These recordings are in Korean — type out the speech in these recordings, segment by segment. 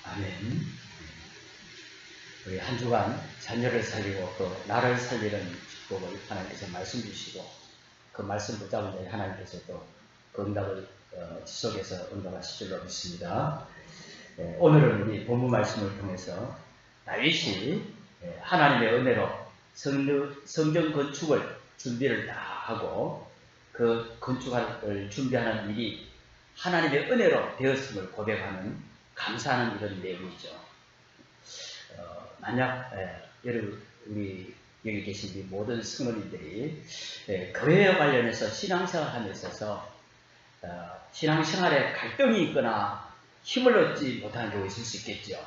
아멘. 우리 한 주간 자녀를 살리고 또 나를 살리는 축복을 하나님께서 말씀 주시고 그 말씀 붙잡은 자에 하나님께서 또 그 응답을 지속해서 응답하실 줄로 믿습니다. 오늘은 우리 본문 말씀을 통해서 다윗이 하나님의 은혜로 성전 건축을 준비를 다 하고 그 건축을 준비하는 일이 하나님의 은혜로 되었음을 고백하는 감사하는 이런 내용이죠. 만약 여러분 우리 여기 계신 이 모든 성도님들이 교회와 관련해서 신앙생활함에 있어서 신앙생활에 갈등이 있거나 힘을 얻지 못하는 경우가 있을 수 있겠죠.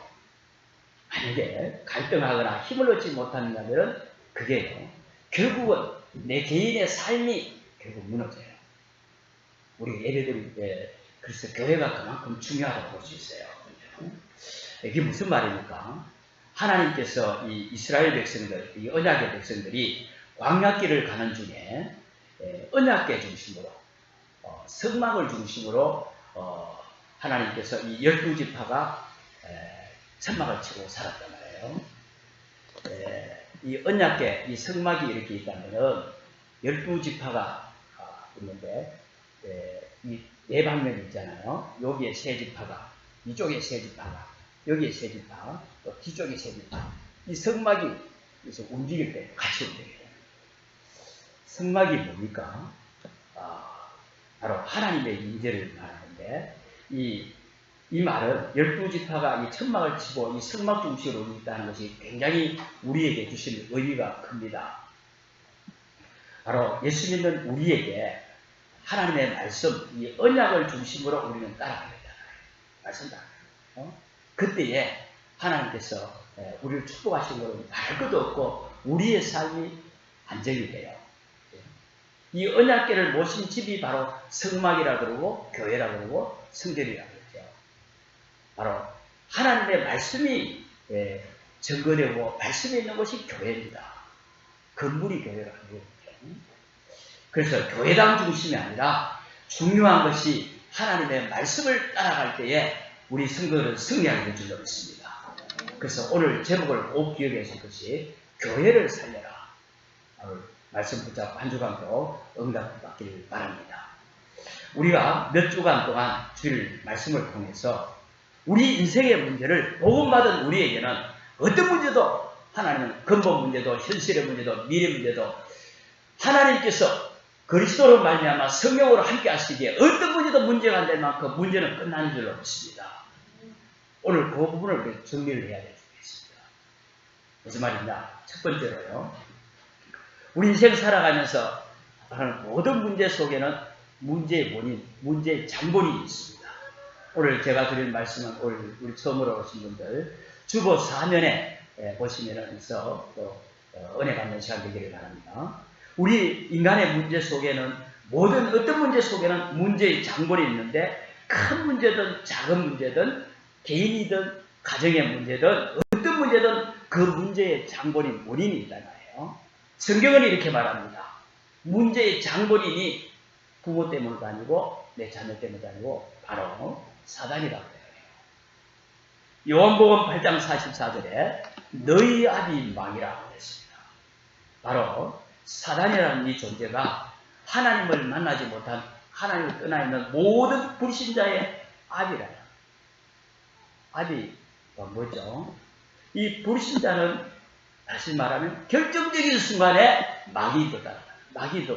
만약에 갈등하거나 힘을 얻지 못한다면 그게 결국은 내 개인의 삶이 결국 무너져요. 우리 예배드릴 때 그래서 교회가 그만큼 중요하다고 볼 수 있어요. 이게 무슨 말입니까? 하나님께서 이 이스라엘 백성들, 이 언약의 백성들이 광야길을 가는 중에 언약계 중심으로 성막을 중심으로 하나님께서 이 12지파가 천막을 치고 살았단 말이에요. 이 언약계, 이 성막이 이렇게 있다면 12지파가 있는데 이 네 방면이 있잖아요. 여기에 세 지파가, 이쪽에 세 지파가, 여기에 세 지파, 또 뒤쪽에 세 지파. 이 성막이 그래서 움직일 때 같이 움직여요. 성막이 뭡니까? 바로 하나님의 인재를 말하는데 이 말은 12지파가 이 천막을 치고 이 성막 중심으로 있다는 것이 굉장히 우리에게 주신 의미가 큽니다. 바로 예수 믿는 우리에게 하나님의 말씀, 이 언약을 중심으로 우리는 따라가야 되잖아요. 말씀 따라가요. 그때에 하나님께서 우리를 축복하신 것은 말 것도 없고 우리의 삶이 안정이 돼요. 이 언약궤를 모신 집이 바로 성막이라 그러고 교회라 그러고 성전이라 그러죠. 바로 하나님의 말씀이 증거되고 말씀이 있는 것이 교회입니다. 건물이 교회가 아니거든요. 그래서 교회당 중심이 아니라 중요한 것이 하나님의 말씀을 따라갈 때에 우리 성도는 승리하게 될 줄로 믿습니다. 그래서 오늘 제목을 꼭 기억하실 것이 교회를 살려라. 말씀 붙잡고 한 주간도 응답받기를 바랍니다. 우리가 몇 주간 동안 주일 말씀을 통해서 우리 인생의 문제를 복음받은 우리에게는 어떤 문제도 하나님은 근본 문제도 현실의 문제도 미래 문제도 하나님께서 그리스도로 말미암아 성령으로 함께 하시기에 어떤 문제도 문제가 안 될 만큼 문제는 끝나는 줄로 믿습니다. 오늘 그 부분을 우리가 정리를 해야 되겠습니다. 무슨 말이냐? 첫 번째로요. 우리 인생 살아가면서 모든 문제 속에는 문제의 원인, 문제의 장본인이 있습니다. 오늘 제가 드릴 말씀은 오늘 우리 처음으로 오신 분들 주보 4면에 보시면서 또 은혜 받는 시간 되기를 바랍니다. 우리 인간의 문제 속에는 어떤 문제 속에는 문제의 장본이 있는데 큰 문제든 작은 문제든 개인이든 가정의 문제든 어떤 문제든 그 문제의 장본인 원인이 있잖아요. 성경은 이렇게 말합니다. 문제의 장본인이 부모 때문도 아니고 내 자녀 때문도 아니고 바로 사단이라고 해요. 요한복음 8장 44절에 너희 아비 망이라고 했습니다. 바로 사단이라는 이 존재가 하나님을 만나지 못한 하나님을 떠나 있는 모든 불신자의 아비라요. 아비가 뭐죠? 이 불신자는 다시 말하면 결정적인 순간에 마귀도 따라가요. 마귀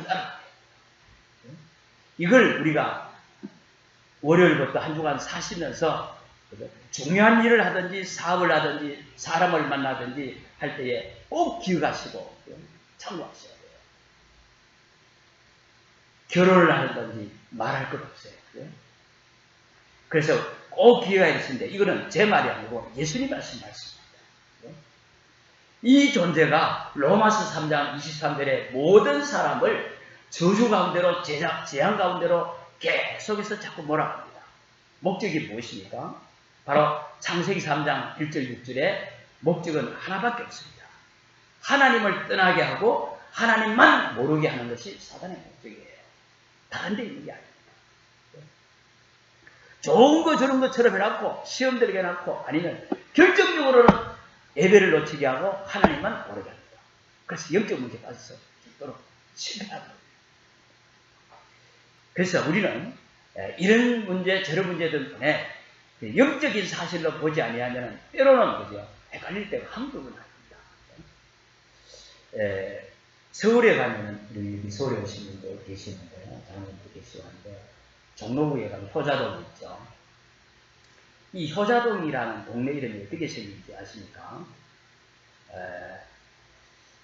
따라가요. 이걸 우리가 월요일부터 한 주간 사시면서 중요한 일을 하든지 사업을 하든지 사람을 만나든지 할 때에 꼭 기억하시고 참고하셔야 돼요. 결혼을 하든지 말할 것 없어요. 그래서 꼭 기억해야 되는데 이거는 제 말이 아니고 예수님 말씀입니다. 이 존재가 로마서 3장 23절에 모든 사람을 저주 가운데로 재앙 가운데로 계속해서 자꾸 몰아갑니다. 목적이 무엇입니까? 바로 창세기 3장 1절 6절에 목적은 하나밖에 없습니다. 하나님을 떠나게 하고 하나님만 모르게 하는 것이 사단의 목적이에요. 다른 데 있는 게 아닙니다. 좋은 거 저런 것처럼 해놨고 시험 들게 해놨고 아니면 결정적으로는 예배를 놓치게 하고 하나님만 오르게 합니다. 그래서 영적 문제 빠져서 죽도록 실패하는 겁니다. 그래서 우리는 이런 문제 저런 문제들 때문에 영적인 사실로 보지 아니하면 때로는 그죠 헷갈릴 때가 한두 번 아닙니다. 서울에 가면은 우리 서울에 오신 분들 계시는데요. 장로님도 계시고 한데 종로구에 가면 효자동이 있죠. 이 효자동이라는 동네 이름이 어떻게 생긴지 아십니까?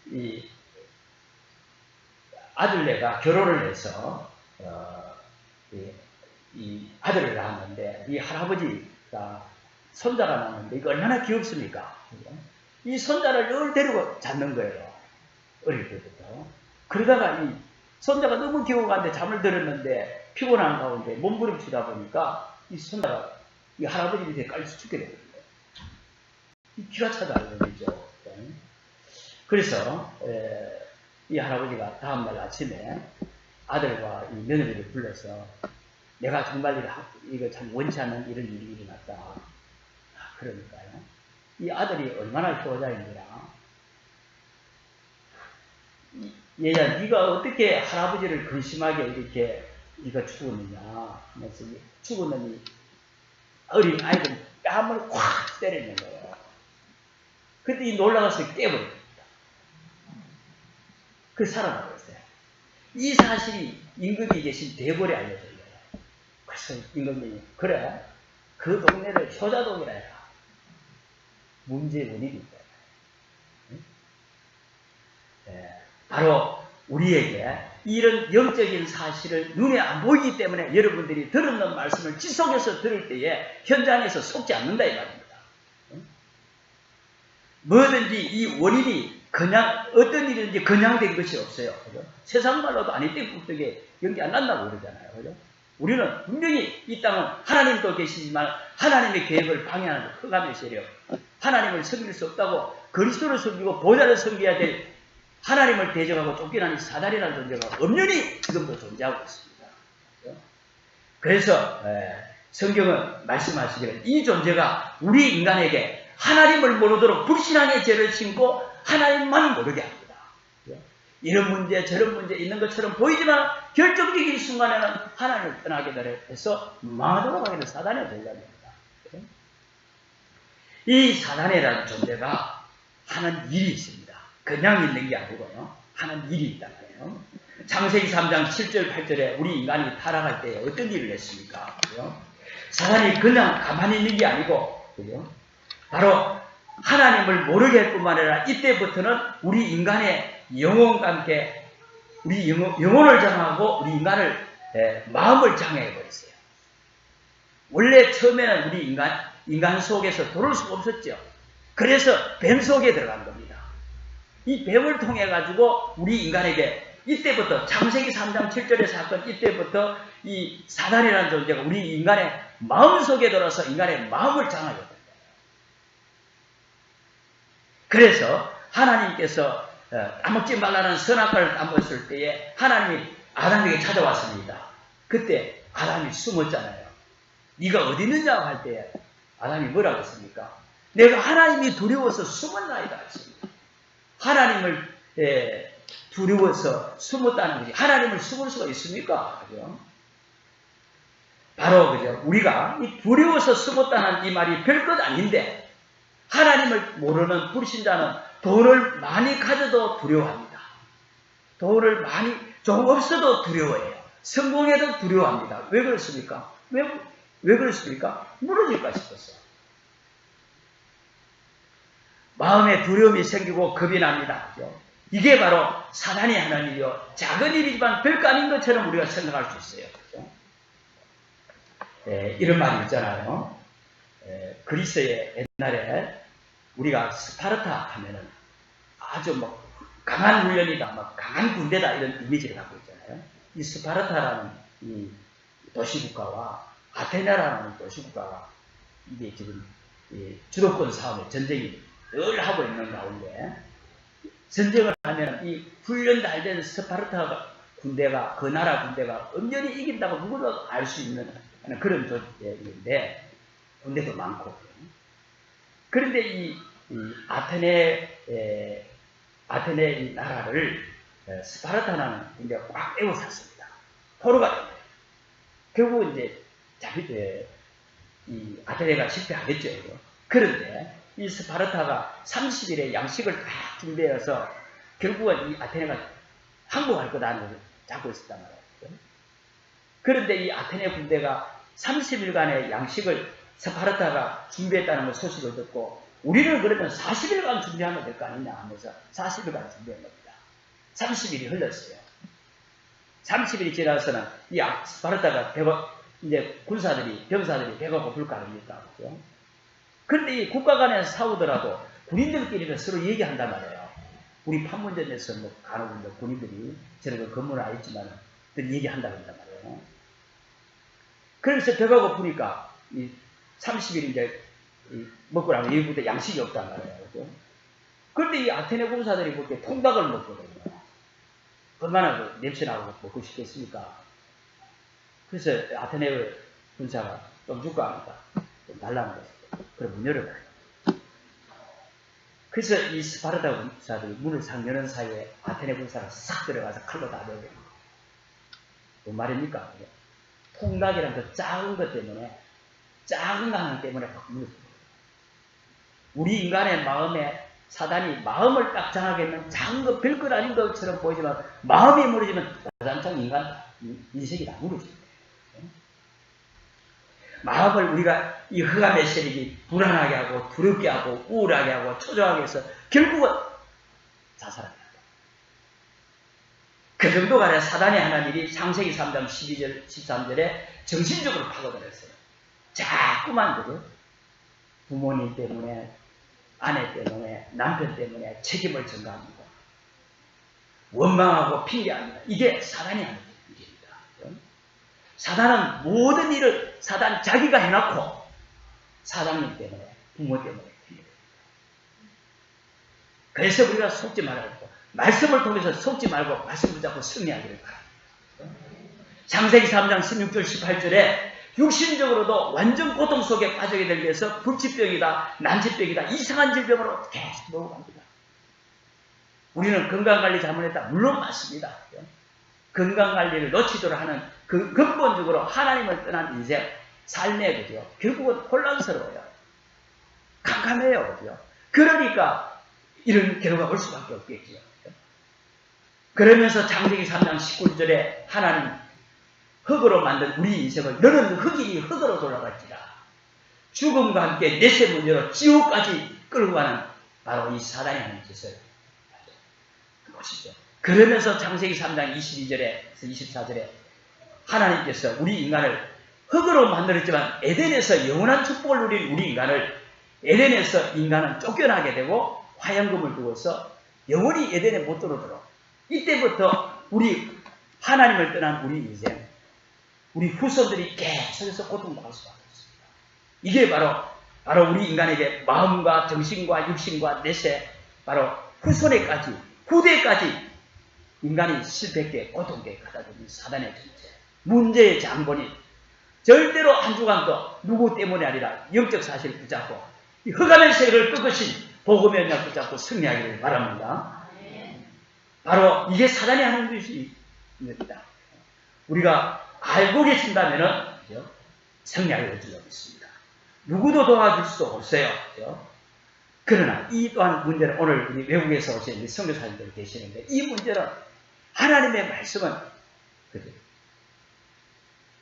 이 아들네가 결혼을 해서 이 아들을 낳았는데 이 할아버지가 손자가 낳았는데 이거 얼마나 귀엽습니까? 이 손자를 늘 데리고 잤는 거예요. 어릴 때부터. 그러다가 이 손자가 너무 귀여워가는데 잠을 들었는데 피곤한 가운데 몸부림치다 보니까 이 손자가 이 할아버지 밑에 깔려서 죽게 되는 거예요. 이 기가 차다 이거죠. 그래서 이 할아버지가 다음날 아침에 아들과 이 며느리를 불러서 내가 정말 이거 참 원치 않는 이런 일이 일어났다. 그러니까요. 이 아들이 얼마나 효자인지라. 얘야, 네가 어떻게 할아버지를 근심하게 이렇게 네가 죽었느냐 하면서 죽었느니 어린 아이들 뺨을 확 때리는 거예요. 그때 이 놀라가서 깨버립니다. 그 살아나버렸어요. 이 사실이 임금이 계신 대궐에 알려져요. 그래서 임금님이 그래 그 동네를 효자동이라 해라. 문제의 원인이 있다. 바로 우리에게 이런 영적인 사실을 눈에 안 보이기 때문에 여러분들이 들었는 말씀을 지속해서 들을 때에 현장에서 속지 않는다 이 말입니다. 뭐든지 이 원인이 그냥 어떤 일인지 그냥 된 것이 없어요. 그죠? 세상 말로도 아니 땡국떡에 연기 안 난다고 그러잖아요. 그죠? 우리는 분명히 이 땅은 하나님도 계시지만 하나님의 계획을 방해하는 흑암의 세력, 하나님을 섬길 수 없다고 그리스도를 섬기고 보좌를 섬겨야 될 하나님을 대적하고 쫓겨나는 사단이라는 존재가 엄연히 지금도 존재하고 있습니다. 그래서 성경은 말씀하시기를 이 존재가 우리 인간에게 하나님을 모르도록 불신앙의 죄를 심고 하나님만 모르게 합니다. 이런 문제 저런 문제 있는 것처럼 보이지만 결정적인 순간에는 하나님을 떠나게 해서 망하도록 하게 된 사단의 존재입니다. 이 사단이라는 존재가 하는 일이 있습니다. 그냥 있는 게 아니고요. 하는 일이 있단 말이에요. 창세기 3장 7절 8절에 우리 인간이 타락할 때 어떤 일을 했습니까? 그죠? 사단이 그냥 가만히 있는 게 아니고 그죠? 바로 하나님을 모르게 할 뿐만 아니라 이때부터는 우리 인간의 영혼과 함께 우리 영혼을 장하고 우리 인간을 마음을 장애해 버렸어요. 원래 처음에는 우리 인간 속에서 들어올 수가 없었죠. 그래서 뱀 속에 들어간 겁니다. 이 뱀을 통해 가지고 우리 인간에게 이때부터 창세기 3장 7절의 사건 이때부터 이 사단이라는 존재가 우리 인간의 마음 속에 들어서 인간의 마음을 장하게 됩니다. 그래서 하나님께서 따먹지 말라는 선악과를 따먹었을 때에 하나님이 아담에게 찾아왔습니다. 그때 아담이 숨었잖아요. 네가 어디 있느냐고 할 때 아담이 뭐라고 했습니까? 내가 하나님이 두려워서 숨었나이다 했습니다. 하나님을 두려워서 숨었다는 거지. 하나님을 숨을 수가 있습니까? 그죠? 바로 그죠? 우리가 이 두려워서 숨었다는 이 말이 별것 아닌데 하나님을 모르는 불신자는 돈을 많이 가져도 두려워합니다. 돈을 많이 좀 없어도 두려워해요. 성공해도 두려워합니다. 왜 그렇습니까? 왜 그렇습니까? 무너질까 싶었어요. 마음에 두려움이 생기고 겁이 납니다. 그죠? 이게 바로 사단이 하는 일이요. 작은 일이지만 별거 아닌 것처럼 우리가 생각할 수 있어요. 그죠? 이런 말이 있잖아요. 그리스의 옛날에 우리가 스파르타 하면은 아주 뭐 강한 훈련이다, 뭐 강한 군대다 이런 이미지를 갖고 있잖아요. 이 스파르타라는 이 도시국가와 아테네라는 도시국가가 이게 지금 이 주도권 싸움에 전쟁이 늘 하고 있는 가운데 전쟁을 하면 이 훈련 잘 된 스파르타 군대가 그 나라 군대가 엄연히 이긴다고 누구도 알 수 있는 하는 그런 존재인데 군대도 많고. 그런데 이 아테네 이 나라를 스파르타는 이제 꽉 에워쌌습니다. 포로가 됩니다. 결국 이제 이 아테네가 실패하겠죠. 그런데 이 스파르타가 30일의 양식을 다 준비해서 결국은 이 아테네가 항복할 거다는 잡고 있었단 말이에요. 그런데 이 아테네 군대가 30일간의 양식을 스파르타가 준비했다는 걸 소식을 듣고 우리는 그러면 40일간 준비하면 될 거 아니냐 하면서 40일간 준비한 겁니다. 30일이 흘렀어요. 30일이 지나서는 이 스파르타가 이제 병사들이 배가 고플 거 아닙니까? 그런데 이 국가 간에서 싸우더라도 군인들끼리는 서로 얘기한단 말이에요. 우리 판문점에서 뭐 간혹 군인들이 저런 건물은 아니지만 얘기한다고 한단 말이에요. 그래서 배가 고프니까 이 30일 이제 먹고 나면 일부터 양식이 없단 말이에요. 그런데 이 아테네 군사들이 볼 때 통닭을 먹거든요. 얼마나 그 냄새나고 먹고 싶겠습니까? 그래서 아테네 군사가 좀 줄까 합니까? 좀 달라는 거죠. 그럼 문 열어봐요. 그래서 이 스파르타 군사들이 문을 싹 여는 사이에 아테네 군사가 싹 들어가서 칼로 다 내버려요. 뭔 말입니까? 통닭이란 그 작은 것 때문에, 작은 가능 때문에 확 문을 닫아요. 우리 인간의 마음에 사단이 마음을 딱 장하겠는 작은 것, 별것 아닌 것처럼 보이지만 마음이 무너지면 와장창 인생이 다 무너집니다. 마음을 우리가 이 흑암의 세력이 불안하게 하고 두렵게 하고 우울하게 하고 초조하게 해서 결국은 자살합니다. 그 정도가 아니라 사단이 하는 일이 창세기 3장 12절 13절에 정신적으로 파고들었어요. 자꾸만 그죠? 부모님 때문에, 아내 때문에, 남편 때문에 책임을 전가합니다. 원망하고 핑계합니다. 이게 사단이 하는 일입니다. 사단은 모든 일을 사단 자기가 해놓고 사장님 때문에, 부모 때문에 핑계합니다. 그래서 우리가 속지 말고 말씀을 통해서 속지 말고 말씀 붙잡고 승리하기를 바랍니다. 창세기 3장 16절 18절에 육신적으로도 완전 고통 속에 빠지게 되기 위해서 불치병이다, 난치병이다, 이상한 질병으로 계속 넘어갑니다. 우리는 건강관리 잘못했다. 물론 맞습니다. 건강관리를 놓치도록 하는 그 근본적으로 하나님을 떠난 인생, 삶의 그죠. 결국은 혼란스러워요. 캄캄해요. 그죠. 그러니까 이런 결과가 올 수밖에 없겠죠. 그러면서 창세기 3장 19절에 하나님 흙으로 만든 우리 인생을 너는 흙이니 흙으로 돌아갈지라. 죽음과 함께 내세 문제로 지옥까지 끌고 가는 바로 이 사단이 하는 짓을 보시죠. 그러면서 창세기 3장 22절에서 24절에 하나님께서 우리 인간을 흙으로 만들었지만 에덴에서 영원한 축복을 누린 우리 인간을 에덴에서 인간은 쫓겨나게 되고 화양금을 두고서 영원히 에덴에 못 들어오도록 이때부터 우리 하나님을 떠난 우리 인생 우리 후손들이 계속해서 고통받을 수밖에 없습니다. 이게 바로 우리 인간에게 마음과 정신과 육신과 내세 바로 후손에까지 후대까지 인간이 실패했게 고통게 가다듬는 사단의 존재 문제의 장본인 절대로 한 주간도 누구 때문이 아니라 영적 사실을 붙잡고 이 흑암의 세력을 끄으신 복음의 언약 붙잡고 승리하기를 바랍니다. 바로 이게 사단이 하는 것입니다. 우리가 알고 계신다면 승리하게 해주려고 있습니다. 누구도 도와줄 수 없어요. 그러나 이 또한 문제는 오늘 우리 외국에서 오신 선교사님들 계시는데 이 문제는 하나님의 말씀은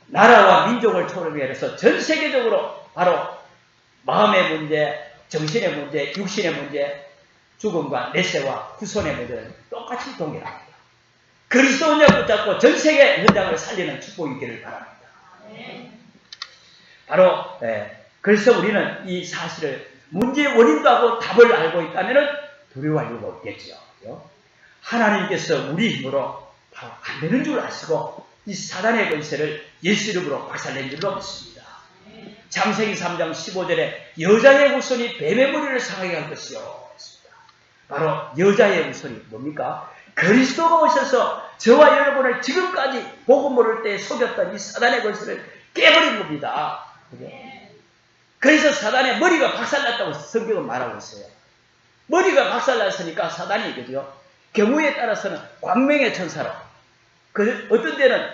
나라와 민족을 초월해서 전 세계적으로 바로 마음의 문제, 정신의 문제, 육신의 문제, 죽음과 내세와 후손의 문제는 똑같이 동일합니다. 그리스도 언약 붙잡고 전 세계 현장을 살리는 축복이 있기를 바랍니다. 바로 그래서 우리는 이 사실을 문제의 원인도 하고 답을 알고 있다면 두려워할 이유가 없겠죠. 하나님께서 우리 힘으로 바로 안 되는 줄 아시고 이 사단의 권세를 예수 이름으로 박살낸 줄로 믿습니다. 창세기 3장 15절에 여자의 후손이 뱀의 머리를 상하게 할 것이요. 바로 여자의 후손이 뭡니까? 그리스도가 오셔서 저와 여러분을 지금까지 복음 모를 때 속였던 이 사단의 권세를 깨버린 겁니다. 그죠? 그래서 사단의 머리가 박살났다고 성경은 말하고 있어요. 머리가 박살났으니까 사단이, 그죠? 경우에 따라서는 광명의 천사로, 어떤 데는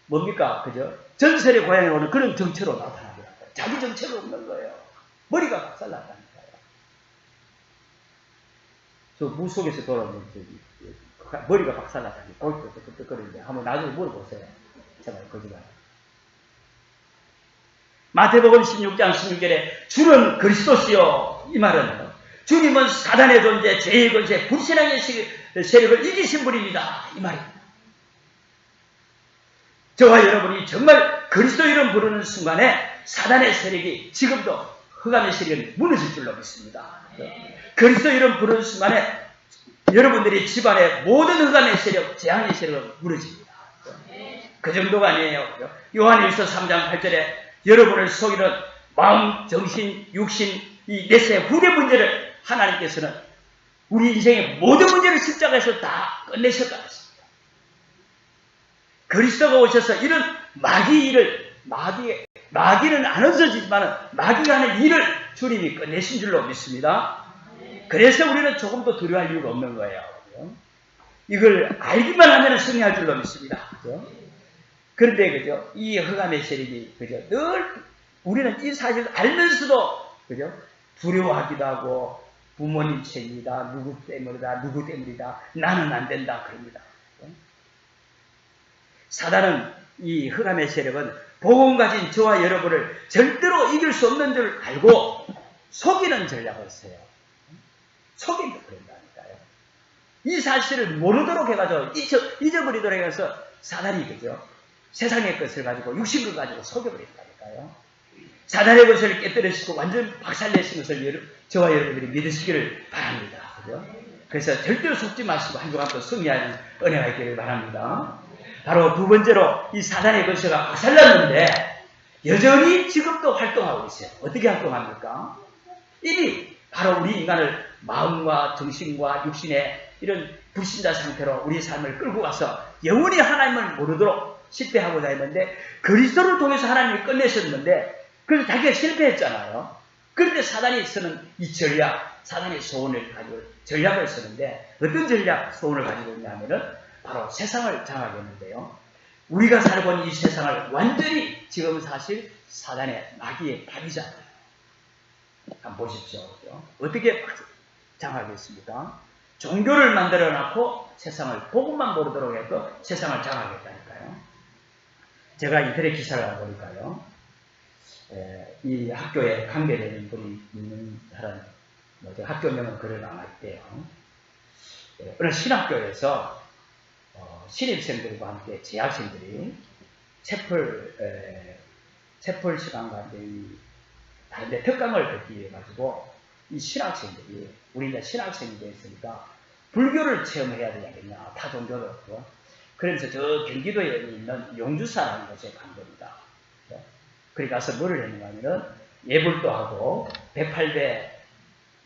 뭡니까? 그죠? 전설의 고향에 오는 그런 정체로 나타나더라고요. 자기 정체가 없는 거예요. 머리가 박살났다니까요. 저 물속에서 돌아오는 머리가 박살났다니 꼴떡거리는데 한번 나중에 물어보세요. 제발 거짓말. 마태복음 16장 16절에 주는 그리스도시요. 이 말은 주님은 사단의 존재, 죄의 권세, 불신앙의 세력을 이기신 분입니다. 이 말입니다. 저와 여러분이 정말 그리스도 이름 부르는 순간에 사단의 세력이 지금도 흑암의 세력이 무너질 줄로 믿습니다. 그리스도 이름 부르는 순간에 여러분들이 집안의 모든 흑암의 세력, 재앙의 세력은 무너집니다. 그 정도가 아니에요. 요한일서 3장 8절에 여러분을 속이는 마음, 정신, 육신, 이 내세 후대 문제를 하나님께서는 우리 인생의 모든 문제를 십자가에서 다 끝내셨다 했습니다. 그리스도가 오셔서 이런 마귀 일을, 마귀는 안 없어지지만 마귀가 하는 일을 주님이 끝내신 줄로 믿습니다. 그래서 우리는 조금도 두려워할 이유가 없는 거예요. 이걸 알기만 하면 승리할 줄로 믿습니다. 그죠? 그런데, 그죠? 이 흑암의 세력이, 그죠? 늘 우리는 이 사실을 알면서도, 그죠? 두려워하기도 하고, 부모님 책임이다, 누구 때문이다, 나는 안 된다, 그럽니다. 사단은, 이 흑암의 세력은 복음 가진 저와 여러분을 절대로 이길 수 없는 줄 알고 속이는 전략을 써요. 속이면 그런다니까요. 이 사실을 모르도록 해가지고 잊어버리도록 해서 사단이, 그죠? 세상의 것을 가지고 육신을 가지고 속여버린다니까요. 사단의 것을 깨뜨리시고 완전 박살내신 것을 저와 여러분들이 믿으시기를 바랍니다. 그죠? 그래서 절대로 속지 마시고 한 주간 또 승리하는 은혜가 있기를 바랍니다. 바로 두 번째로 이 사단의 것이가 박살났는데 여전히 지금도 활동하고 있어요. 어떻게 활동합니까? 이미 바로 우리 인간을 마음과 정신과 육신의 이런 불신자 상태로 우리 삶을 끌고 가서 영원히 하나님을 모르도록 실패하고자 했는데 그리스도를 통해서 하나님이 끝내셨는데 그래서 자기가 실패했잖아요. 그런데 사단이 쓰는 이 전략, 사단의 소원을 가지고 전략을 쓰는데 어떤 전략, 소원을 가지고 있냐면은 바로 세상을 장악했는데요. 우리가 살고 있는 이 세상을 완전히 지금 사실 사단의 마귀의 밥이잖아요. 한번 보십시오. 어떻게 장악했습니까? 종교를 만들어 놓고 세상을 복음만 모르도록 해서 세상을 장악했다니까요. 제가 인터넷 기사를 보니까요. 이 학교에 관계되는 분이 있는 사람, 학교명은 글을 안 했대요. 어느 신학교에서 신입생들과 함께 재학생들이 채플 시간과 다른데 특강을 듣기 위해 가지고 이 신학생들이 우리가 신학생이 됐으니까 불교를 체험해야 되겠냐 타종교를 그래서 저 경기도에 있는 용주사라는 곳에 간 겁니다. 그리 가서 뭐를 했는가 하면은 예불도 하고 108배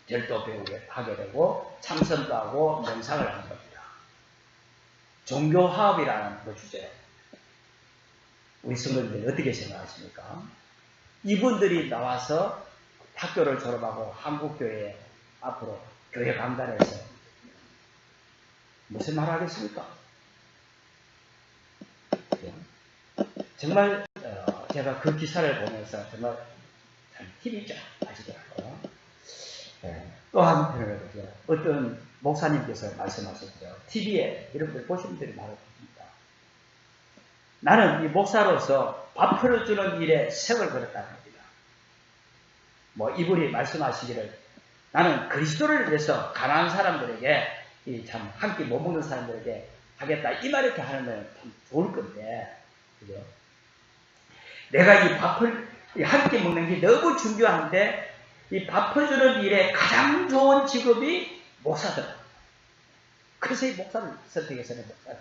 절도 배우게 하게 되고 참선도 하고 명상을 하는 겁니다. 종교화합이라는 그 주제. 우리 성도님들이 어떻게 생각하십니까? 이분들이 나와서 학교를 졸업하고 한국교회 앞으로 교회 강단에서 무슨 말을 하겠습니까? 정말 제가 그 기사를 보면서 정말 참 힘이 쫙 빠지더라고요. 또 한편으로 어떤 목사님께서 말씀하셨죠. TV에 여러분들 보신 분들이 많을 겁니다. 나는 이 목사로서 밥 풀어주는 일에 세월 걸었다는 겁니다. 이분이 말씀하시기를 나는 그리스도를 위해서 가난한 사람들에게 참 한 끼 못 먹는 사람들에게 하겠다. 이 말 이렇게 하는 건 참 좋을 건데, 그죠? 내가 이 밥을 한 끼 먹는 게 너무 중요한데, 이 밥 퍼주는 일에 가장 좋은 직업이 목사들. 그래서 이 목사를 선택해서는 목사들.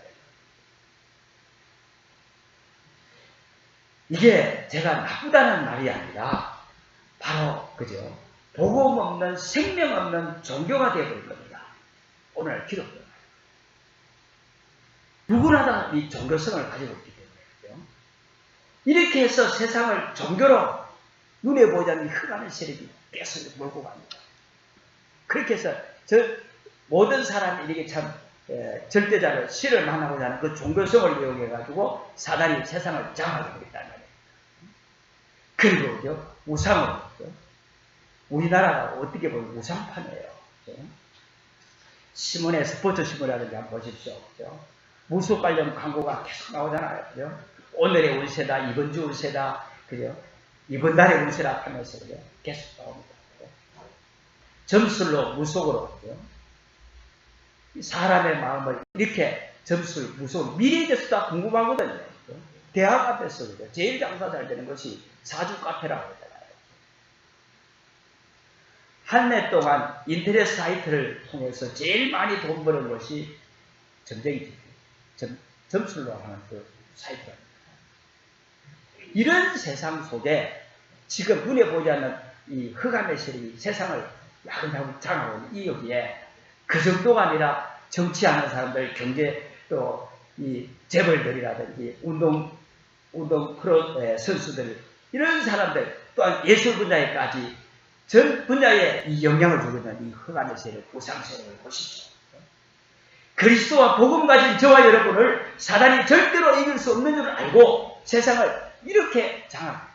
이게 제가 나쁘다는 말이 아니라, 바로, 그죠? 복음 없는, 생명 없는 종교가 되어버릴 겁니다. 오늘 기독교. 누구나 다 이 종교성을 가지고 있기 때문에. 그죠? 이렇게 해서 세상을 종교로 눈에 보이지 않는 흑암의 세력이 계속 몰고 갑니다. 그렇게 해서 모든 사람이 이렇게 참 절대자를 실을 만나고자 하는 그 종교성을 이용해가지고 사단이 세상을 장악하고 있다는 거예요. 그리고 우상으로 우리나라가 어떻게 보면 우상판이에요. 신문에 스포츠 신문이라든지 한번 보십시오. 무속 관련 광고가 계속 나오잖아요. 오늘의 운세다, 이번 주 운세다, 그죠? 이번 달의 운세라 하면서 계속 나옵니다. 점술로 무속으로 사람의 마음을 이렇게 점술, 무속, 미래에 대해서 다 궁금하거든요. 대학 앞에서 제일 장사 잘 되는 것이 사주 카페라고 하잖아요. 한 해 동안 인터넷 사이트를 통해서 제일 많이 돈 버는 것이 점술로 하는 그 사이트입니다. 이런 세상 속에 지금 눈에 보지 않는 이 흑암의 세력이 세상을 야금야금 장하고 있는 이 여기에 그 정도가 아니라 정치하는 사람들, 경제 또 이 재벌들이라든지 운동 프로 선수들 이런 사람들 또한 예술 분야에까지 전 분야에 이 영향을 주고 있는 이 흑암의 세력, 우상 세력을 보십시오. 그리스도와 복음 가진 저와 여러분을 사단이 절대로 이길 수 없는 줄 알고 세상을 이렇게 장악합니다.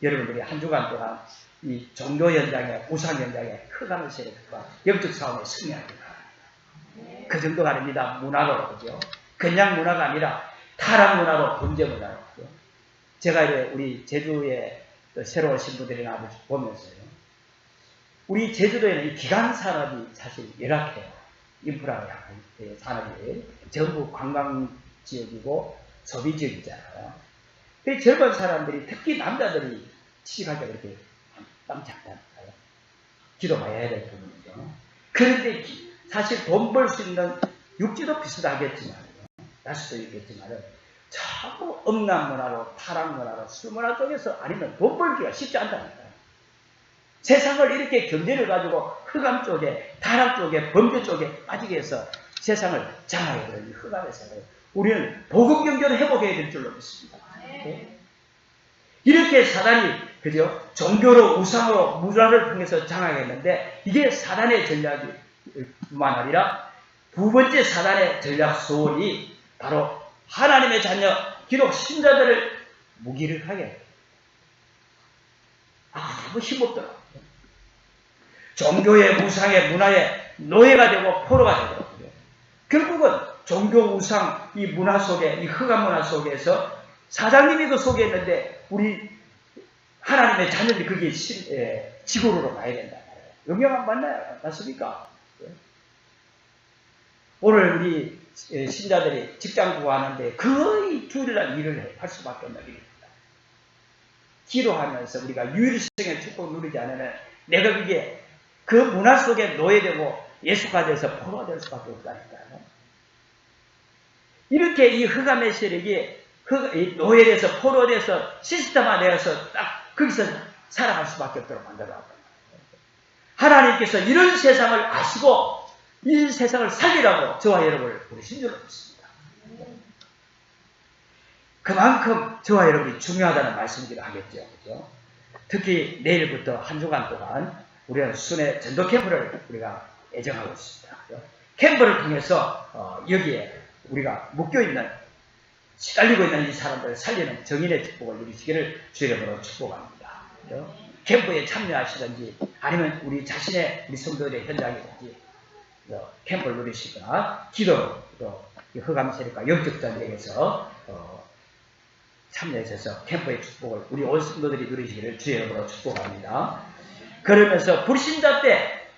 여러분들이 한 주간 동안 이 종교 현장에, 우상 현장에 흑암의 세력과 영적 싸움에 승리합니다. 그 정도가 아닙니다. 문화로, 그죠? 그냥 문화가 아니라 타락 문화로, 범죄 문화로. 그죠? 제가 이제 우리 제주에 새로 오신 분들이나 보면서요. 우리 제주도에는 이 기간 산업이 사실 열악해요. 인프라 산업이 전부 관광 지역이고 소비 지역이잖아요. 그 젊은 사람들이 특히 남자들이 취직할 때 그렇게 땀지 않다니까요. 기도 많이 해야 될 부분이죠. 그런데 사실 돈 벌 수 있는 육지도 비슷하겠지만, 날 수도 있겠지만, 자꾸 음란 문화로, 타락 문화로, 술 문화 쪽에서 아니면 돈 벌기가 쉽지 않다니까요. 세상을 이렇게 경제를 가지고 흑암 쪽에, 타락 쪽에, 범죄 쪽에 빠지게 해서 세상을 장악해 버리는 흑암에서 우리는 복음 경제를 회복해야 될 줄로 믿습니다. 네? 이렇게 사단이 그죠? 종교로 우상으로 문화를 통해서 장악했는데 이게 사단의 전략뿐만 아니라 두 번째 사단의 전략 소원이 바로 하나님의 자녀 기독 신자들을 무기력하게 해요. 아무 힘없더라고요. 종교의 우상의 문화의 노예가 되고 포로가 되더라고요. 결국은 종교 우상 이 문화 속에 이 흑암 문화 속에서 사장님이 그 속에 있는데 우리 하나님의 자녀들이 그게 지고로로 가야 된다. 영향 맞나요? 맞습니까? 오늘 우리 신자들이 직장 구하는데 거의 주일날 일을 할 수밖에 없는 일입니다. 기도하면서 우리가 유일성의 축복을 누리지 않으면 내가 그게 그 문화 속에 노예되고 예수가 돼서 포로가 될 수밖에 없다니까요. 이렇게 이 흑암의 세력이 노예돼서 포로돼서 시스템화되어서 딱 거기서 살아갈 수밖에 없도록 만들어놨거든요. 하나님께서 이런 세상을 아시고 이 세상을 살리라고 저와 여러분을 부르신 줄 믿습니다. 그만큼 저와 여러분이 중요하다는 말씀이기도 하겠죠. 그렇죠? 특히 내일부터 한 주간 동안 우리는 순회 전도 캠프를 우리가 예정하고 있습니다. 그렇죠? 캠프를 통해서 여기에 우리가 묶여있는 시달리고 있는 이 사람들을 살리는 정인의 축복을 누리시기를 주의 이름으로 축복합니다. 그렇죠? 캠프에 참여하시든지 아니면 우리 자신의 우리 성도들의 현장이든지 캠프를 누리시거나 기도로 흑암 세력과 영적 전쟁에서 참여하셔서 캠프의 축복을 우리 온 성도들이 누리시기를 주의 이름으로 축복합니다. 그러면서 불신자 때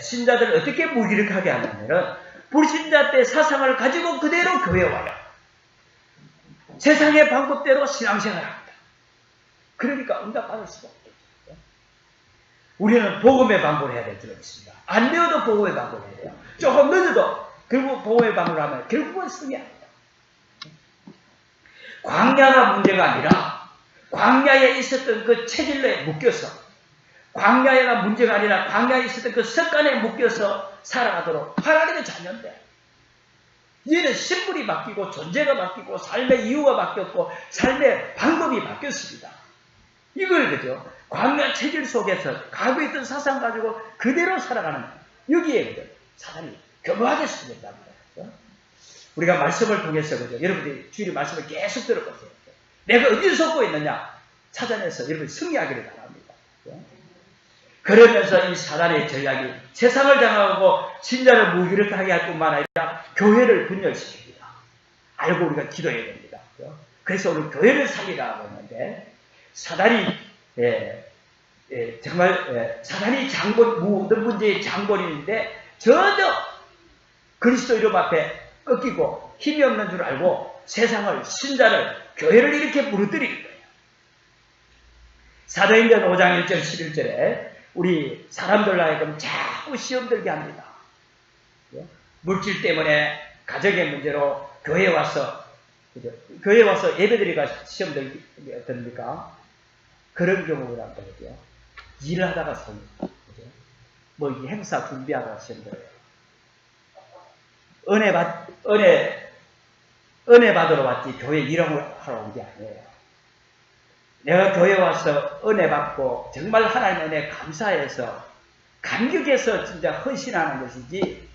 신자들을 어떻게 무기력하게 하냐면 불신자 때 사상을 가지고 그대로 교회에 와요. 세상의 방법대로 신앙생활을 합니다. 그러니까 응답받을 수가 없겠죠. 우리는 복음의 방법을 해야 될 줄 믿습니다. 안 되어도 복음의 방법을 해야 돼요. 조금 늦어도 결국 복음의 방법을 하면 결국은 승리합니다. 광야가 문제가 아니라 광야에 있었던 그 체질로에 묶여서 광야가 문제가 아니라 광야에 있었던 그 습관에 묶여서 살아가도록 하나님의 자녀인데 이제는 신분이 바뀌고 존재가 바뀌고 삶의 이유가 바뀌었고 삶의 방법이 바뀌었습니다. 이걸 그죠? 광야 체질 속에서 가고 있던 사상 가지고 그대로 살아가는 여기에 그죠? 사단이 교묘하게 쓰는단 말이에요. 우리가 말씀을 통해서 그죠? 여러분들이 주일의 말씀을 계속 들어보세요. 내가 어디서 속고 있느냐 찾아내서 여러분이 승리하기를 바랍니다. 그러면서 이 사단의 전략이 세상을 장악하고 신자를 무기력하게 할 뿐만 아니라 교회를 분열시킵니다. 알고 우리가 기도해야 됩니다. 그래서 오늘 교회를 살리라고 했는데 사단이 정말 사단이 장본 모든 문제의 장본인데 전혀 그리스도 이름 앞에 꺾이고 힘이 없는 줄 알고 세상을 신자를 교회를 이렇게 무너뜨리는 거예요. 사도행전 5장 1절 11절에 우리 사람들 하여금 자꾸 시험 들게 합니다. 물질 때문에 가정의 문제로 교회에 와서 예배드리가 시험 들니까 그런 경우란 말이죠. 일을 하다가 뭐 행사 준비하다가 시험 들어요. 은혜 받으러 왔지 교회 일을 하러 온 게 아니에요. 내가 교회 와서 은혜 받고 정말 하나님 은혜 감사해서 감격해서 진짜 헌신하는 것이지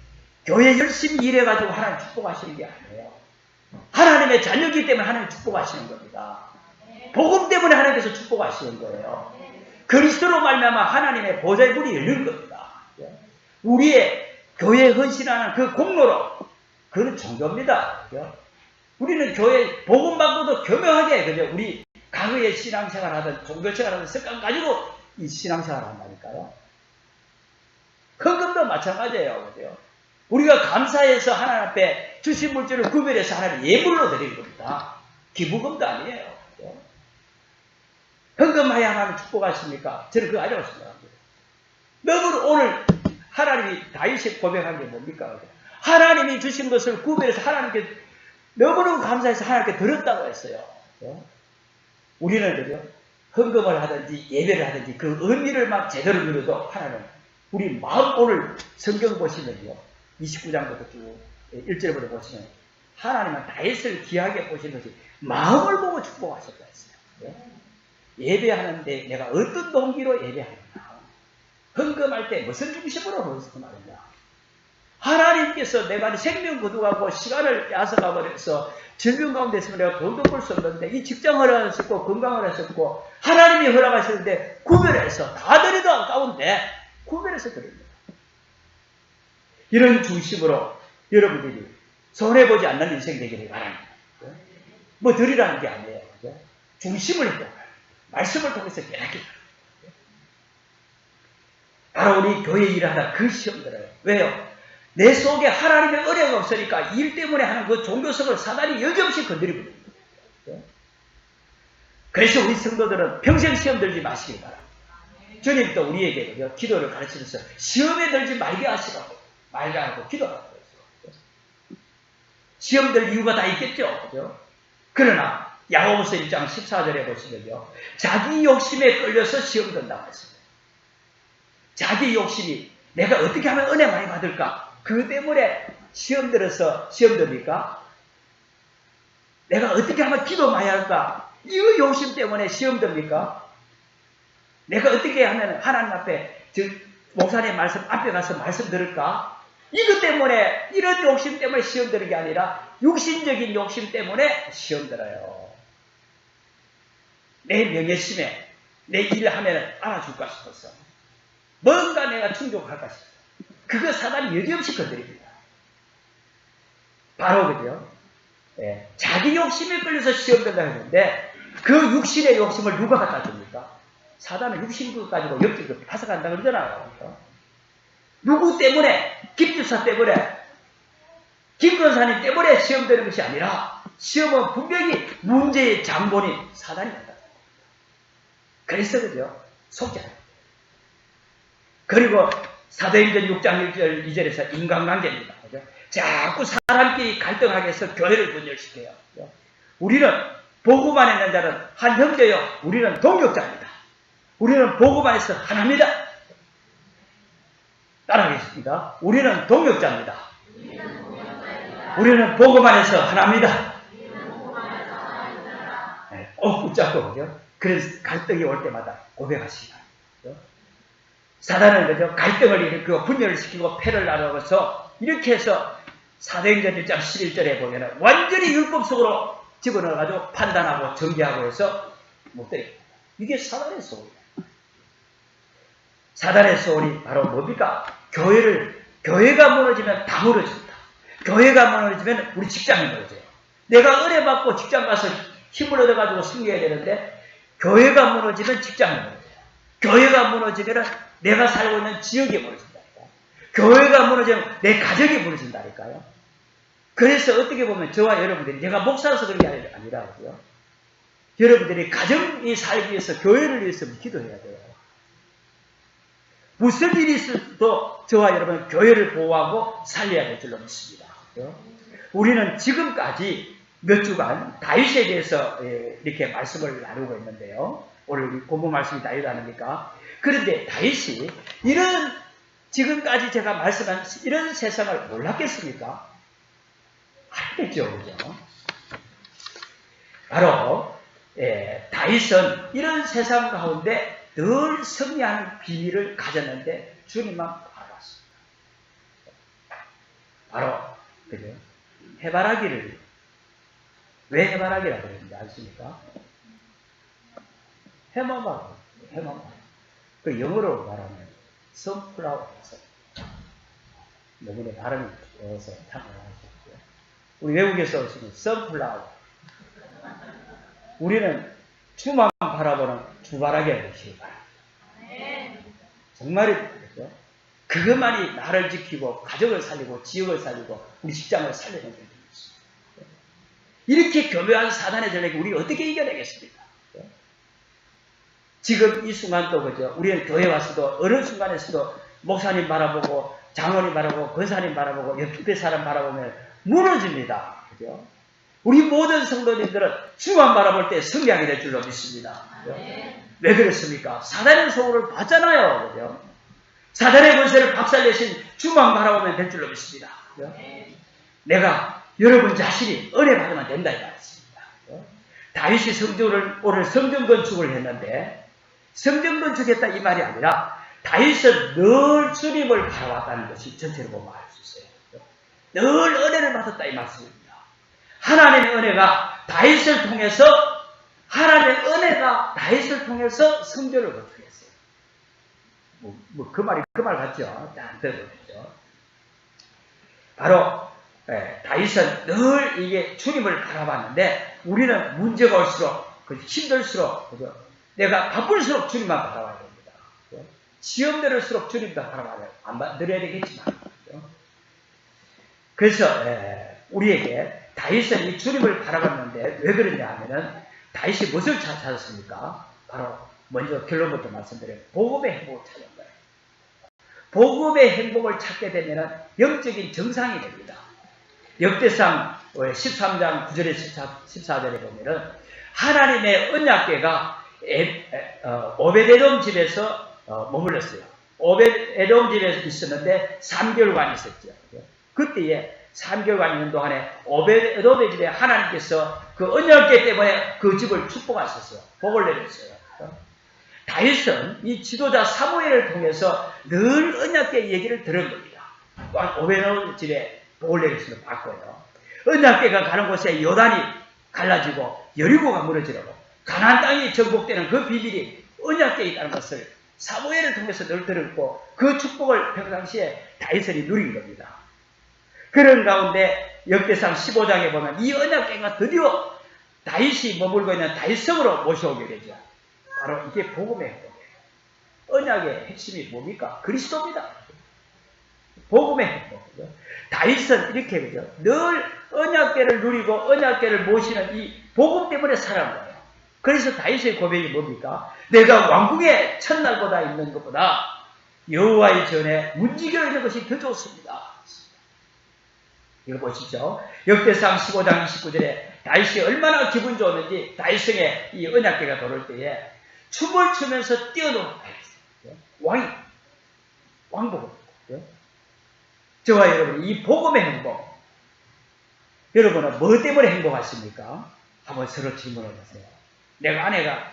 교회 열심히 일해가지고 하나님 축복하시는 게 아니에요. 하나님의 자녀이기 때문에 하나님 축복하시는 겁니다. 복음 때문에 하나님께서 축복하시는 거예요. 그리스도로 말미암아 하나님의 보좌의 문이 열린 겁니다. 우리의 교회에 헌신하는 그 공로로 그는 종교입니다. 우리는 교회 복음 받고도 교묘하게 그죠? 우리 과거에 신앙생활 하던 종교생활 하던 습관 가지고 이 신앙생활 한다니까요. 헌금도 마찬가지예요. 그죠? 우리가 감사해서 하나님 앞에 주신 물질을 구별해서 하나님 예물로 드리는 겁니다. 기부금도 아니에요. 그죠? 헌금하여 하나님 축복하십니까? 저는 그거 아니라고 생각합니다. 너무 오늘 하나님이 다윗이 고백한 게 뭡니까? 하나님이 주신 것을 구별해서 하나님께 너무너무 감사해서 하나님께 드렸다고 했어요. 그죠? 우리는 그죠? 헌금을 하든지 예배를 하든지 그 의미를 막 제대로 누려도 하나는 우리 마음 오늘 성경 보시면요. 29장부터 쭉 1절부터 보시면 하나님은 다윗을 귀하게 보신 것이 마음을 보고 축복하셨다 했어요. 예배하는데 내가 어떤 동기로 예배하느냐. 헌금할 때 무슨 중심으로 그것을 말이냐. 하나님께서 내가 생명 거두가고 시간을 야속가버려서 질병 가운데 있으면 내가 돈도 벌 수 없는데 이 직장을 하셨고 건강을 하셨고 하나님이 허락하시는데 구별해서 다 드리도 아까운데 구별해서 드립니다. 이런 중심으로 여러분들이 손해보지 않는 인생 되기를 바랍니다. 뭐 드리라는 게 아니에요. 중심을 했다. 말씀을 통해서 깨닫게 바로 우리 교회 일을 하다 그 시험 들어요. 왜요? 내 속에 하나님의 은혜가 없으니까 일 때문에 하는 그 종교성을 사단이 여지없이 건드리고 있는 그래서 우리 성도들은 평생 시험 들지 마시길 바랍니다. 주님도 우리에게 기도를 가르치면서 시험에 들지 말게 하시라고 말하고 기도하라고 했어요. 시험 들 이유가 다 있겠죠. 그죠? 그러나 야고보서 1장 14절에 보시면요. 자기 욕심에 끌려서 시험 든다고 했습니다. 자기 욕심이 내가 어떻게 하면 은혜 많이 받을까? 그 때문에 시험 들어서 시험 듭니까? 내가 어떻게 하면 기도 많이 할까? 이 욕심 때문에 시험 듭니까? 내가 어떻게 하면 하나님 앞에 목사님 말씀 앞에 가서 말씀 들을까? 이것 때문에 이런 욕심 때문에 시험 드는 게 아니라 육신적인 욕심 때문에 시험 들어요. 내 명예심에 내 일을 하면 알아줄까 싶어서 뭔가 내가 충족할까 싶어서 그거 사단이 여지없이 건드립니다. 바로 그죠? 자기 욕심에 끌려서 시험 된다고 했는데 그 육신의 욕심을 누가 갖다 줍니까? 사단은 육신 가지고 역적으로 파삭한다 그러잖아요. 누구 때문에? 김주사 때문에, 김권사님 때문에 시험 되는 것이 아니라 시험은 분명히 문제의 장본인 사단이 된다. 그래서 그죠? 속지 않아요. 그리고 사도행전 6장 1절 2절에서 인간관계입니다. 그죠? 자꾸 사람끼리 갈등하게 해서 교회를 분열시켜요. 그죠? 우리는 복음 안에 있는 자는 한 형제요. 우리는 동역자입니다. 우리는 복음 안에서 하나입니다. 따라하겠습니다. 우리는 동역자입니다. 우리는 복음 안에서 하나입니다. 네, 꼭 붙잡고 그죠? 그래서 갈등이 올 때마다 고백하시라. 사단은 그죠? 갈등을 일으키고 분열을 시키고 패를 나누어서 이렇게 해서 사도행전 1장 11절에 보면은 완전히 율법 속으로 집어넣어가지고 판단하고 정죄하고 해서 못 때립니다. 이게 사단의 소울이에요. 사단의 소울이 바로 뭡니까? 교회가 무너지면 다 무너집니다. 교회가 무너지면 우리 직장이 무너져요. 내가 은혜 받고 직장 가서 힘을 얻어가지고 승리해야 되는데 교회가 무너지면 직장이 무너져요. 교회가 무너지면 내가 살고 있는 지역이 무너진다니까요. 교회가 무너지면 내 가정이 무너진다니까요. 그래서 어떻게 보면 저와 여러분들이 제가 목사로서 그런 게 아니라고요. 여러분들이 가정이 살기 위해서 교회를 위해서 기도해야 돼요. 무슨 일이 있어도 저와 여러분 교회를 보호하고 살려야 될 줄로 믿습니다. 우리는 지금까지 몇 주간 다윗에 대해서 이렇게 말씀을 나누고 있는데요. 오늘 본문 말씀이 다윗 아닙니까? 그런데 다윗이 지금까지 제가 말씀한 이런 세상을 몰랐겠습니까? 알겠죠, 그죠? 바로 다윗은 이런 세상 가운데 늘 승리하는 비밀을 가졌는데 주님만 바라봤습니다. 바로 그죠? 해바라기를 왜 해바라기라고 그러는지 아십니까? 해마바. 그 영어로 말하면 선플라워. 여러분의 발음이 어서 참고하셨고요. 우리 외국에서 오시면 선플라워. 우리는 주만 바라보는 주바라기라고 하시기 바랍니다. 정말이죠. 그것만이 나를 지키고 가족을 살리고 지역을 살리고 우리 직장을 살리는 것입니다. 이렇게 교묘한 사단의 전략을 우리가 어떻게 이겨내겠습니까? 지금 이 순간도 그죠. 우리는 교회 와서도 어느 순간에서도 목사님 바라보고 장로님 바라보고 권사님 바라보고 옆집에 사람 바라보면 무너집니다. 그죠? 우리 모든 성도님들은 주만 바라볼 때 승리하게 될 줄로 믿습니다. 그죠? 왜 그렇습니까? 사단의 소울을 봤잖아요. 그죠? 사단의 권세를 박살내신 주만 바라보면 될 줄로 믿습니다. 그죠? 내가 여러분 자신이 은혜 받으면 된다 이 말씀입니다. 그죠? 다윗이 오늘 성전 건축을 했는데 성전 건축했다 이 말이 아니라 다윗은 늘 주님을 바라봤다는 것이 전체로 보면 알 수 있어요. 그죠? 늘 은혜를 받았다 이 말씀입니다. 하나님의 은혜가 다윗을 통해서 성전을 건축했어요. 그 말 같죠? 딱 들어보죠. 바로 다윗은 늘 이게 주님을 바라봤는데 우리는 문제가 올수록 힘들수록 그죠? 내가 바쁠수록 주님만 바라봐야 됩니다. 그죠? 시험 들을수록 주님도 바라봐야 안 드려야 되겠지만 그죠? 그래서 우리에게 다윗은 이 주님을 바라봤는데 왜 그러냐 하면은 다윗이 무엇을 찾았습니까? 바로 먼저 결론부터 말씀드려요. 복음의 행복을 찾은 거예요. 복음의 행복을 찾게 되면은 영적인 정상이 됩니다. 역대상 13장 9절에 14절에 보면은 하나님의 언약궤가 오벳에돔 집에서 머물렀어요. 오벳에돔 집에 있었는데 3개월간 있었죠. 그때에 3개월간 있는 동안에 오벳에돔의 집에 하나님께서 그 언약궤 때문에 그 집을 축복하셨어요. 복을 내렸어요. 다윗은 이 지도자 사무엘을 통해서 늘 언약궤 얘기를 들은 겁니다. 오벳에돔 집에 복을 내렸으면 봤고요. 언약궤가 가는 곳에 요단이 갈라지고 여리고가 무너지고 가나안 땅이 정복되는 그 비밀이 언약궤에 있다는 것을 사무엘을 통해서 늘 들었고 그 축복을 평상시에 다윗이 누린 겁니다. 그런 가운데 역대상 15장에 보면 이 언약궤가 드디어 다윗이 머물고 있는 다윗성으로 모셔오게 되죠. 바로 이게 복음의 행복이에요. 언약의 핵심이 뭡니까? 그리스도입니다. 복음의 행복이죠. 다윗은 이렇게 그죠. 늘 언약궤를 누리고 언약궤를 모시는 이 복음 때문에 살아온 거예요. 그래서 다윗의 고백이 뭡니까? 내가 왕궁의 첫날보다 있는 것보다 여호와의 전에 문지겨 있는 것이 더 좋습니다. 이거 보시죠. 역대상 15장 29절에 다윗이 얼마나 기분 좋았는지 다윗성에 이 언약궤가 돌을 때에 춤을 추면서 뛰어노는 왕복음. 저와 여러분 이 복음의 행복 여러분은 뭐 때문에 행복하십니까? 한번 서로 질문해 보세요. 내가 아내가,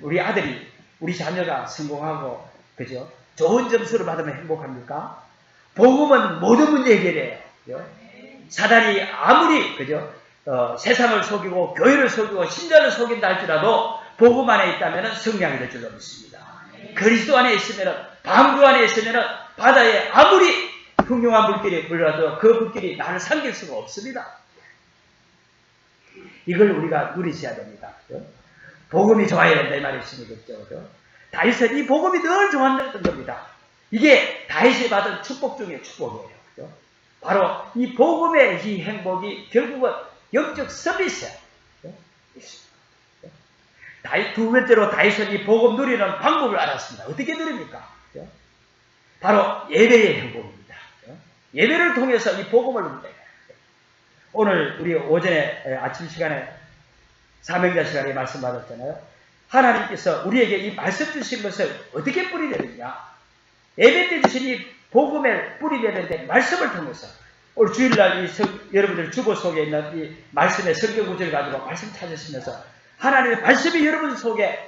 우리 아들이, 우리 자녀가 성공하고, 그죠? 좋은 점수를 받으면 행복합니까? 복음은 모든 문제 해결해요. 그죠? 사단이 아무리, 그죠? 세상을 속이고, 교회를 속이고, 신자를 속인다 할지라도, 복음 안에 있다면 승리하게 될 줄로 믿습니다. 그리스도 안에 있으면, 방주 안에 있으면, 바다에 아무리 흉흉한 물길이 불러도 그 물길이 나를 삼킬 수가 없습니다. 이걸 우리가 누리셔야 됩니다. 그죠? 복음이 좋아야 된다 이 말이 있으니겠죠. 그죠? 다윗은 이 복음이 늘 좋았던 겁니다. 이게 다윗이 받은 축복 중에 축복이에요. 그죠? 바로 이 복음의 이 행복이 결국은 영적 서비스예요. 두 번째로 다윗은 이 복음 누리는 방법을 알았습니다. 어떻게 누립니까? 그죠? 바로 예배의 행복입니다. 그죠? 예배를 통해서 이 복음을 누립니다. 오늘 우리 오전에 아침 시간에 사명자 시간에 말씀 받았잖아요. 하나님께서 우리에게 이 말씀 주신 것을 어떻게 뿌리내느냐. 예배 때 주신 이 복음을 뿌리내는데 말씀을 통해서 오늘 주일날 여러분들 주보 속에 있는 이 말씀의 성경 구절을 가지고 말씀 찾으시면서 하나님의 말씀이 여러분 속에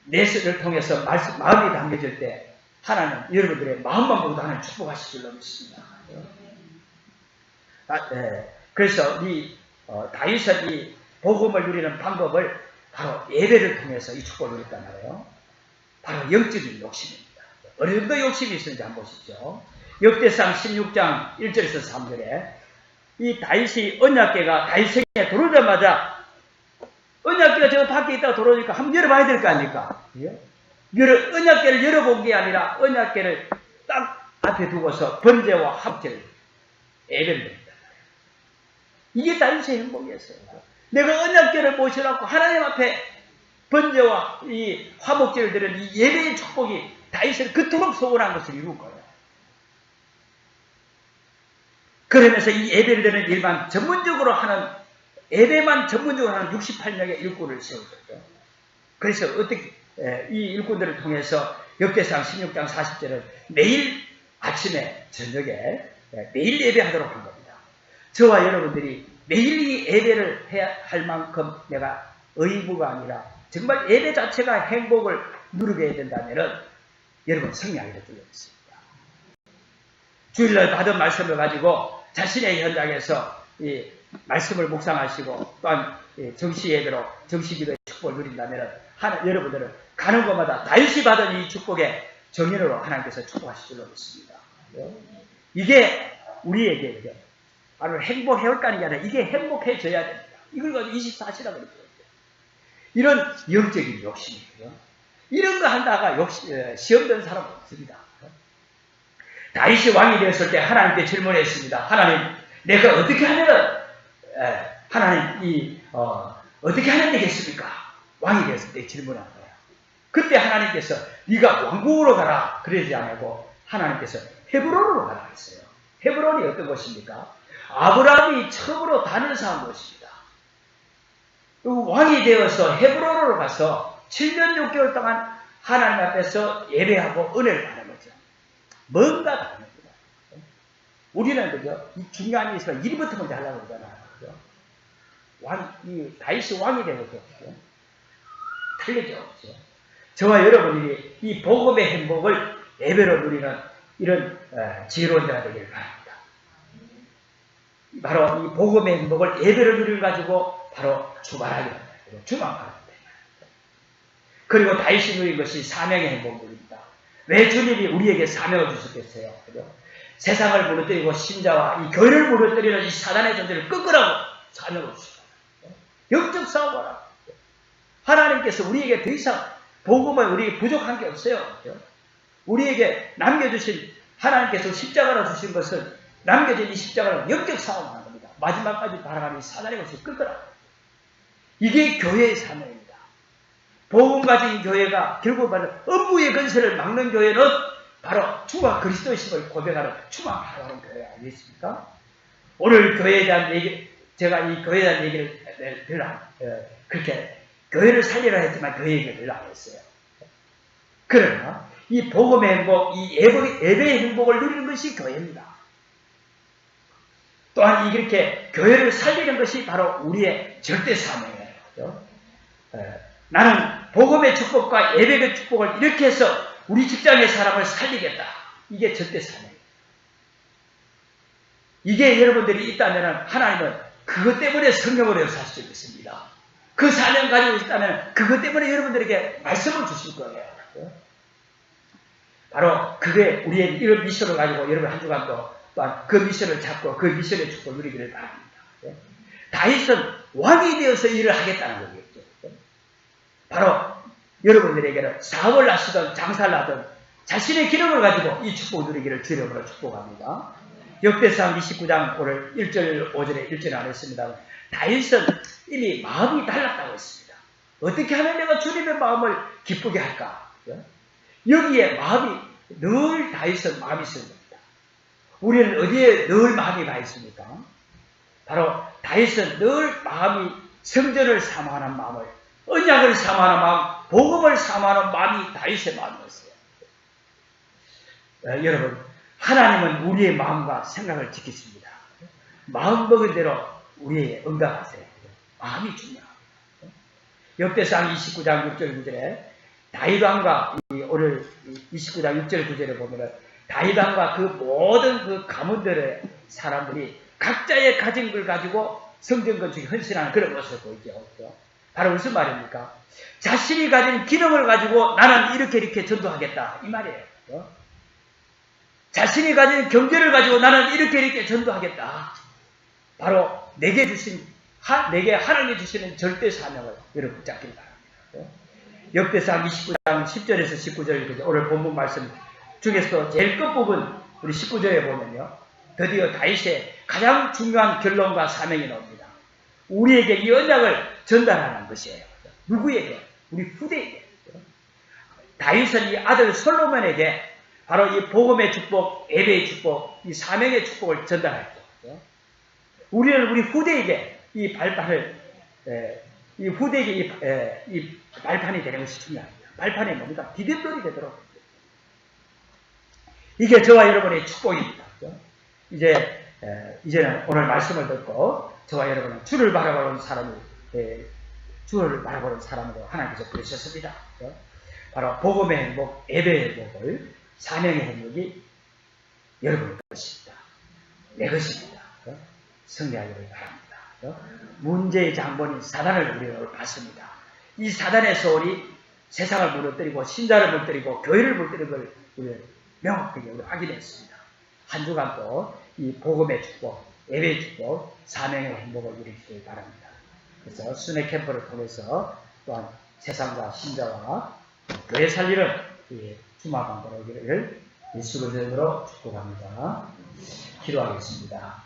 내세를 통해서 마음이 담겨질 때 하나님 여러분들의 마음만 보고도 하나님 축복하실 줄로 믿습니다. 그래서 다윗은 이 복음을 누리는 방법을 바로 예배를 통해서 이 축복을 누렸단 말이에요. 바로 영적인 욕심입니다. 어느 정도 욕심이 있는지 한번 보십시오. 역대상 16장 1절에서 3절에 이 다윗이 언약궤가 다윗 생에 들어오자마자 언약궤가 저 밖에 있다가 들어오니까 한번 열어봐야 될 거 아닙니까? 언약궤를 열어본 게 아니라 언약궤를 딱 앞에 두고서 번제와 합제를 예배를 드립니다. 이게 다윗의 행복이었어요. 내가 언약궤를 모셔놓고 하나님 앞에 번제와 이 화목제를 드리는 이 예배의 축복이 다윗을 그토록 소원한 것을 이룬 거예요. 그러면서 이 예배를 드리는 일반 전문적으로 하는 예배만 전문적으로 하는 68명의 일꾼을 세워줬죠. 그래서 어떻게 이 일꾼들을 통해서 역대상 16장 40절은 매일 아침에 저녁에 매일 예배하도록 한 겁니다. 저와 여러분들이 매일 이 예배를 해야 할 만큼 내가 의무가 아니라 정말 예배 자체가 행복을 누리게 해야 된다면 여러분 승리하게 될 줄로 믿습니다. 주일날 받은 말씀을 가지고 자신의 현장에서 이 말씀을 묵상하시고 또한 정시 예배로 정시 기도의 축복을 누린다면 여러분들은 가는 곳마다 다윗이 받은 이 축복의 정인으로 하나님께서 축복하실 줄로 믿습니다. 이게 우리에게 바로 행복해올까는 게 아니라 이게 행복해져야 됩니다. 이걸 가지고 24시라고 그랬죠. 이런 영적인 욕심이고요. 이런 거 한다가 시험된 사람은 없습니다. 다윗이 왕이 되었을 때 하나님께 질문했습니다. 하나님, 내가 어떻게 하면은 하나님 어떻게 하면 되겠습니까? 왕이 되었을 때 질문한 거예요. 그때 하나님께서 네가 왕궁으로 가라 그러지 않고 하나님께서 헤브론으로 가라 했어요. 헤브론이 어떤 곳입니까? 아브라함이 처음으로 단을 쌓은 곳입니다. 왕이 되어서 헤브론으로 가서 7년 6개월 동안 하나님 앞에서 예배하고 은혜를 받는 거죠. 뭔가 다릅니다. 우리는 그죠? 중요한 일이지만 일부터 먼저 하려고 그러잖아요. 그죠? 다윗이 왕이 되고 그죠? 틀리죠. 그죠? 저와 여러분이 이 복음의 행복을 예배로 누리는 이런 지혜로운 자가 되기를 바랍니다. 바로 이 복음의 행복을 예배를 누리를 가지고 바로 주말하게 됩니다. 주말하게 됩니다. 그리고 다윗이 누린 것이 사명의 행복입니다. 왜 주님이 우리에게 사명을 주셨겠어요? 그죠? 세상을 무너뜨리고 신자와 이 교회를 무너뜨리는 이 사단의 존재를 꺾으라고 사명을 주셨다. 영적 싸움하라. 하나님께서 우리에게 더 이상 복음은 우리에게 부족한 게 없어요. 그죠? 우리에게 남겨주신 하나님께서 십자가로 주신 것은 남겨진 이 십자가는 영적 싸움하는 겁니다. 마지막까지 바라가는 이 사단의 것을 꺾으라. 이게 교회의 사명입니다. 복음 가진 교회가 결국 바로 음부의 건설을 막는 교회는 바로 주가 그리스도의 심을 고백하는 주만 바라보는 교회 아니겠습니까? 오늘 교회에 대한 얘기, 제가 이 교회에 대한 얘기를 그렇게 교회를 살리라 했지만 교회 얘기를 별로 안 했어요. 그러나 이 복음의 행복, 이 예배의 행복을 누리는 것이 교회입니다. 또한 이렇게 교회를 살리는 것이 바로 우리의 절대 사명이에요. 나는 복음의 축복과 예배의 축복을 이렇게 해서 우리 직장의 사람을 살리겠다. 이게 절대 사명이에요. 이게 여러분들이 있다면 하나님은 그것 때문에 성령을 역사할 수 있습니다. 그 사명 가지고 있다면 그것 때문에 여러분들에게 말씀을 주실 거예요. 바로 그게 우리의 이런 미션을 가지고 여러분 한 주간도 또한 그 미션을 잡고 그 미션의 축복을 누리기를 바랍니다. 다윗은 왕이 되어서 일을 하겠다는 거겠죠. 바로 여러분들에게는 사업을 하시든 장사를 하든 자신의 기능을 가지고 이 축복을 누리기를 주님으로 축복합니다. 역대상 29장 오늘 1절 5절에 1절에 안 했습니다. 다윗은 이미 마음이 달랐다고 했습니다. 어떻게 하면 내가 주님의 마음을 기쁘게 할까? 여기에 마음이 늘 다윗은 마음이 있는 겁니다. 우리는 어디에 늘 마음이 가 있습니까? 바로 다윗은 늘 마음이 성전을 사모하는 마음을, 언약을 사모하는 마음, 복음을 사모하는 마음이 다윗의 마음이었어요. 여러분, 하나님은 우리의 마음과 생각을 지키십니다. 마음 먹은 대로 우리에게 응답하세요. 마음이 중요합니다. 역대상 29장 6절 9절에 다윗왕과 오늘 29장 6절 9절에 보면은 다윗왕과 그 모든 그 가문들의 사람들이 각자의 가진 걸 가지고 성전 건축에 헌신하는 그런 모습을 보이죠. 바로 무슨 말입니까? 자신이 가진 기능을 가지고 나는 이렇게 전도하겠다 이 말이에요. 자신이 가진 경제를 가지고 나는 이렇게 전도하겠다. 바로 내게 하나님이 주시는 절대 사명을 여러분 붙잡기를 바랍니다. 역대상 29장 10절에서 19절 오늘 본문 말씀 중에서 제일 끝부분 우리 19절에 보면요. 드디어 다윗의 가장 중요한 결론과 사명이 나옵니다. 우리에게 이 언약을 전달하는 것이에요. 누구에게? 우리 후대에게. 다윗은 이 아들 솔로몬에게 바로 이 복음의 축복, 예배의 축복, 이 사명의 축복을 전달했죠. 우리는 우리 후대에게 이 발판을, 이 후대에게 이 발판이 되는 것이 중요합니다. 발판이 뭡니까? 디딤돌이 되도록. 이게 저와 여러분의 축복입니다. 이제는 오늘 말씀을 듣고 저와 여러분은 주를 바라보는 주를 바라보는 사람으로 하나님께서 부르셨습니다. 바로 복음의 행복, 예배의 행복을 사명의 행복이 여러분의 것입니다. 내 것입니다. 승리하기를 바랍니다. 문제의 장본인 사단을 우리가 봤습니다. 이 사단의 소원이 세상을 무너뜨리고 신자를 무너뜨리고 교회를 무너뜨리는 걸 우리는 명확하게 확인했습니다. 한 주간도 이 복음의 축복, 예배의 축복, 사명의 행복을 누리시길 바랍니다. 그래서 순회 캠프를 통해서 또한 세상과 신자와 교회 살리는 주마방법을 예수 그리스도로 축복합니다. 기도하겠습니다.